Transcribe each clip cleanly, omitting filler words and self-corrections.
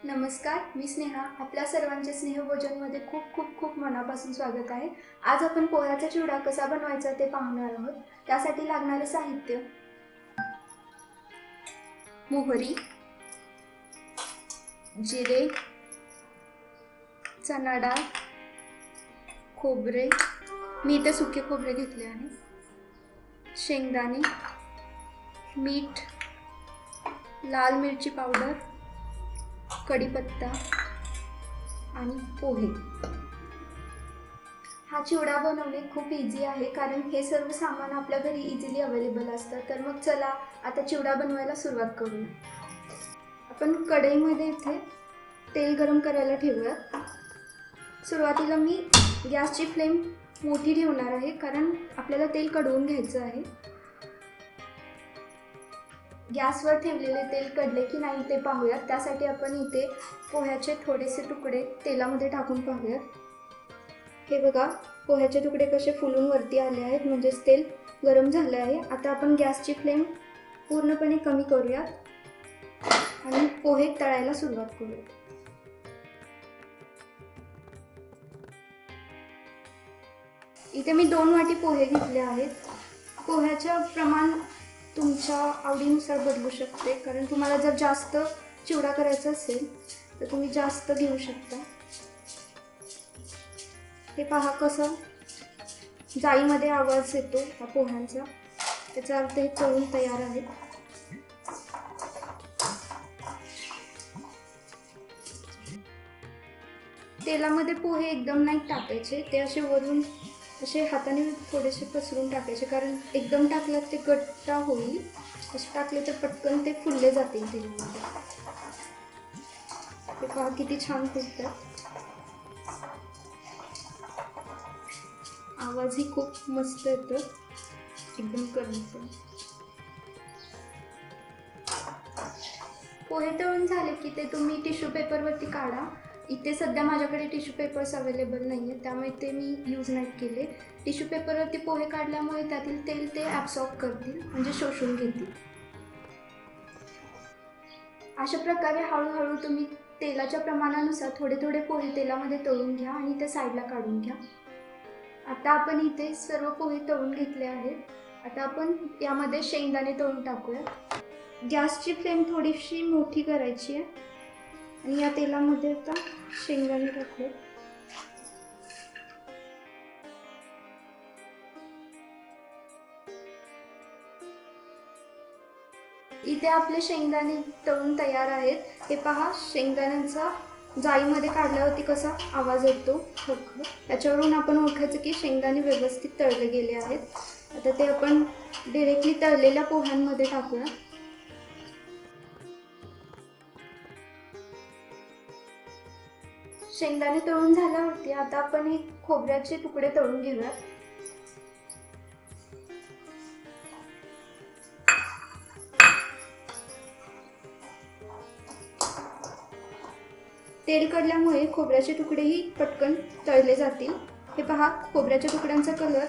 नमस्कार, मी स्नेहा. आपल्या सर्वांचे स्नेहभोजनमध्ये खूप खूप खूप मनापासून स्वागत आहे. आज आपण पोह्याचा चिवडा कसा बनवायचा ते पाहणार आहोत. त्यासाठी लागणारे साहित्य: मोहरी, जिरे, चणा डाळ, खोबरे, मी इथे सुके खोबरे घेतले आहे, शेंगदाणे, मीठ, लाल मिरची पावडर, कढीपत्ता आणि पोहे. हा चिवडा बनवणे खूप इझी आहे कारण हे सर्व सामान आपल्या घरी इझिली अवेलेबल असतं. तर मग चला आता चिवडा बनवायला सुरुवात करूया. आपण कढईमध्ये इथे तेल गरम करायला ठेवूया. सुरुवातीला मी गॅसची फ्लेम मोठी ठेवणार आहे कारण आपल्याला तेल कढवून घ्यायचं आहे. गॅसवर ठेवलेले तेल कढले की नाही ते पाहूयात. त्यासाठी आपण इथे पोह्याचे थोडेसे तुकडे तेलामध्ये टाकून पाहूयात. हे बघा, पोह्याचे तुकडे कसे फुलून वरती आले आहेत, म्हणजेच तेल गरम झाले आहे. आता आपण गॅसची फ्लेम पूर्णपणे कमी करूयात आणि पोहे तळायला सुरुवात करूया. इथे मी 2 वाटी पोहे घेतले आहेत. पोह्याचे प्रमाण तुमच्या आवडीनुसार बदलू शकते कारण तुम्हाला जर जास्त चिवडा करायचा असेल तर तुम्ही जास्त घेऊ शकता. हे पहा कसं जाळीमध्ये आवाज येतो या पोह्यांचा, त्याचा अर्थ हे तळून तयार आहे. तेलामध्ये पोहे एकदम नाही टाकायचे, ते असे वरून असे हाताने थोडेसे पसरून टाकायचे कारण एकदम टाकल्यात ते गट्टा होईल. असे टाकले तर पटकन ते फुलले जातील तेलामध्ये. ते पहा किती छान फुलतात. आवाजही खूप मस्त येतो, एकदम करून. पोहे तळून झाले की ते तुम्ही टिश्यू पेपरवरती काढा. इथे सध्या माझ्याकडे टिश्यू पेपर्स अवेलेबल नाही आहेत, त्यामुळे ते मी यूज नाही केले. टिश्यू पेपरवरती पोहे काढल्यामुळे त्यातील तेल ते ॲब्सॉर्ब करतील, म्हणजे शोषून घेतील. अशा प्रकारे हळूहळू तुम्ही तेलाच्या प्रमाणानुसार थोडे थोडे पोहे तेलामध्ये तळून घ्या आणि ते साईडला काढून घ्या. आता आपण इथे सर्व पोहे तळून घेतले आहेत. आता आपण यामध्ये शेंगदाणे तळून टाकूया. गॅसची फ्लेम थोडीशी मोठी करायची आहे आणि या तेलामध्ये आता शेंगदाणे टाकूया. इथे आपले शेंगदाणे तळून तयार आहेत. हे पहा, शेंगदाण्यांचा जाळीमध्ये काढल्यावरती कसा आवाज येतो खरखर, त्याच्यावरून आपण ओळखायचं की शेंगदाणे व्यवस्थित तळले गेले आहेत. आता ते आपण डायरेक्टली तळलेल्या पोह्यांमध्ये टाकूया. शेंगदाणे तळून झाल्यावरती आता आपण हे खोबऱ्याचे तुकडे तळून घेऊया. तेल कढल्यामुळे खोबऱ्याचे तुकडेही पटकन तळले जातील. हे पहा, खोबऱ्याच्या तुकड्यांचा कलर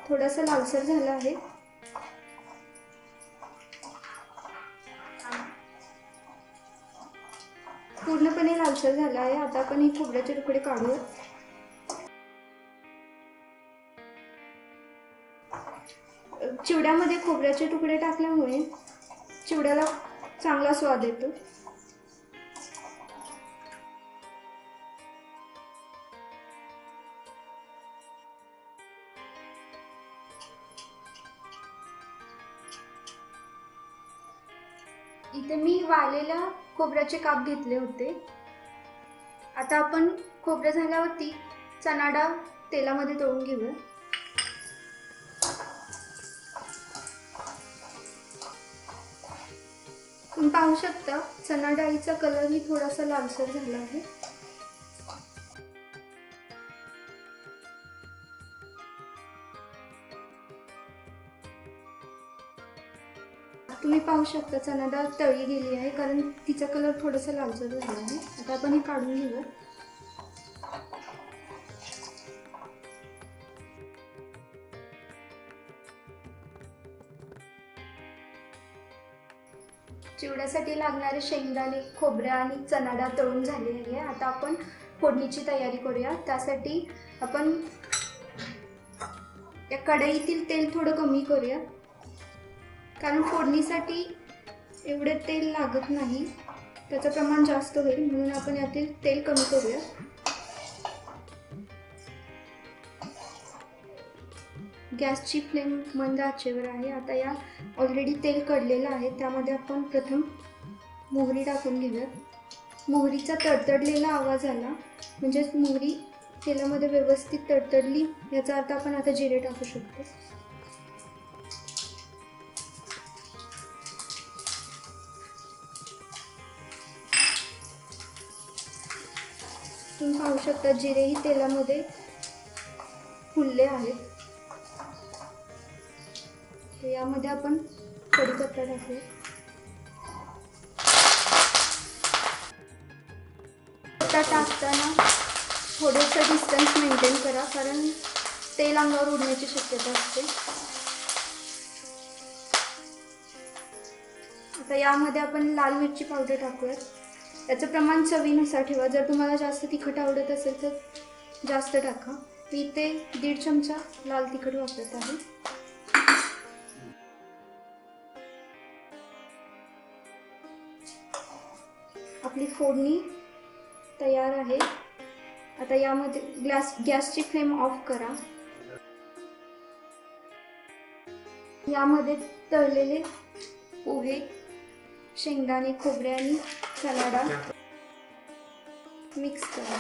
थोडासा लालसर झाला आहे. पूर्णपणे लालसर झाला आहे. आता आपण हे खोबऱ्याचे तुकडे काढूया. चिवड्यामध्ये खोबऱ्याचे तुकडे टाकल्यामुळे चिवड्याला चांगला स्वाद येतो. इथे मी वाळलेल्या खोबऱ्याचे काप घेतले होते. आता आपण खोबरं झाल्यावरती चणा डाळ तेलामध्ये तळून घेऊया. तुम्ही पाहू शकता चणा डाळीचा कलरही थोडासा लालसर झाला आहे. तुम्ही पाहू शकता चणा डाळ तळली गेली आहे कारण तिचा कलर थोडासा लालसर झाला आहे. आता आपण हे काढून घेऊया. चिवड्यासाठी लागणारे शेंगदाणे, खोबरे आणि चणा डाळ तळून झाले आहे. आता आपण फोडणीची तयारी करूया. त्यासाठी आपण या कढईतील तेल थोडं कमी करूया, कारण फोडणीसाठी एवढे तेल लागत नाही, त्याचं प्रमाण जास्त होईल, म्हणून आपण यातील तेल कमी करूया. गॅसची फ्लेम मंद आचेवर आहे. आता या ऑलरेडी तेल कढलेलं आहे, त्यामध्ये आपण प्रथम मोहरी टाकून घेऊया. मोहरीचा तडतडलेला आवाज आला म्हणजेच मोहरी तेलामध्ये व्यवस्थित तडतडली, याचा अर्थ आपण आता जिरे टाकू शकतो. तुम्ही पाहू शकता जिरेही तेलामध्ये फुलले आहेत. तर यामध्ये आपण कढीपत्ता टाकूया. टाकताना थोडंसं डिस्टन्स मेंटेन करा, कारण तेल अंगावर उडण्याची शक्यता असते. आता यामध्ये आपण लाल मिरची पावडर टाकूयात. याचं प्रमाण चवीनुसार ठेवा. जर तुम्हाला जास्त तिखट आवडत असेल तर जास्त टाका. मी इथे 1.5 चमचा लाल तिखट वापरत आहे. आपली फोडणी तयार आहे. आता यामध्ये गॅसची फ्लेम ऑफ करा. यामध्ये तळलेले पोहे, शेंगदाणे, खोबरे आणि चणा डाळ मिक्स करा.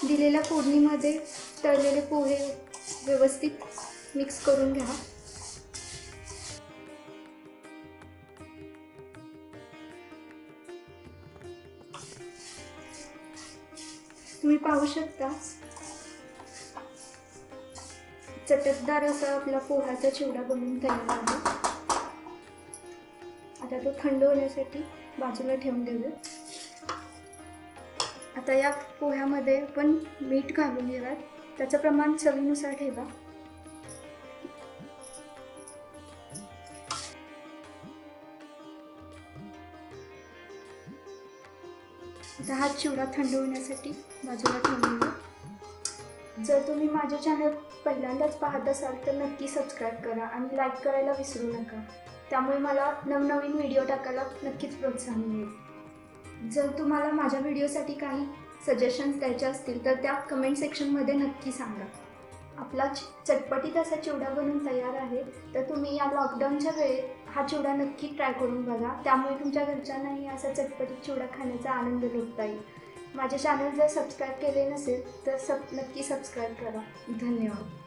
दिलेल्या फोडणीमध्ये तळलेले पोहे व्यवस्थित मिक्स करून घ्या. तुम्ही पाहू शकता चटकदार असा आपला पोह्याचा चिवडा बनवून तयार आहे. आता तो थंड होण्यासाठी बाजूला ठेवून देऊया. आता या पोह्यामध्ये आपण मीठ घालून घेऊयात. त्याचं प्रमाण चवीनुसार ठेवा. आता हा चिवडा थंड होण्यासाठी बाजूला ठेवून घेऊया. जर तुम्ही माझे चॅनल पहिल्यांदाच पाहत असाल तर नक्की सबस्क्राईब करा आणि लाईक करायला विसरू नका. त्यामुळे मला नवनवीन व्हिडिओ टाकायला नक्कीच प्रोत्साहन मिळेल. जर तुम्हाला माझ्या व्हिडिओसाठी काही सजेशन्स द्यायचे असतील तर त्या कमेंट सेक्शनमध्ये नक्की सांगा. आपला चटपटीत असा चिवडा बनून तयार आहे. तर तुम्ही या लॉकडाऊनच्या वेळेत हा चिवडा नक्की ट्राय करून बघा. त्यामुळे तुमच्या घरच्यांनाही असा चटपटीत चिवडा खाण्याचा आनंद लुटता येईल. माझे चॅनल जर सबस्क्राईब केले नसेल तर नक्की सबस्क्राईब करा. धन्यवाद.